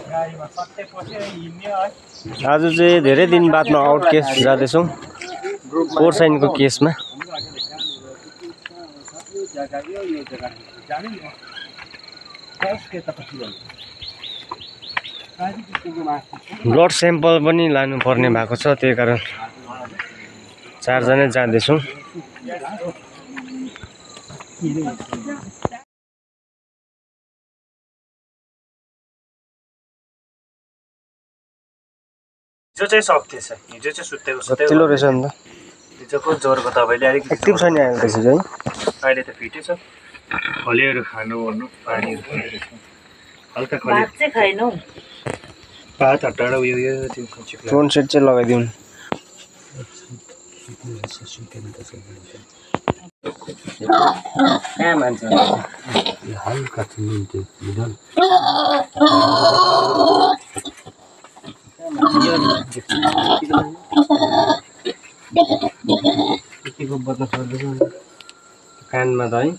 आज चाहिँ धेरै दिन बादमा आउट केस जाँदैछौँ पोर्साइनको केसमा। ब्लड स्याम्पल पनि लानुपर्ने भएको छ, त्यही कारण 4 जना जाँदैछौँ। हिजो चाहिँ सक्थेछ, हिजो चाहिँ सुत्तेको कतिलो रहेछ अन्त हिजोको ज्वरको दबाईले अलिकति एक्टिभ छैन आएको रहेछ है। अहिले त फिटै छ। खलेहरू खानु ओर्नु पानीहरू हल्का खले भात चाहिँ खाइनौ। भात हटाएर उयो टोन सेट चाहिँ लगाइदिउँ। कहाँ मान्छ हल्का चिन्नु मिडल कानमा त है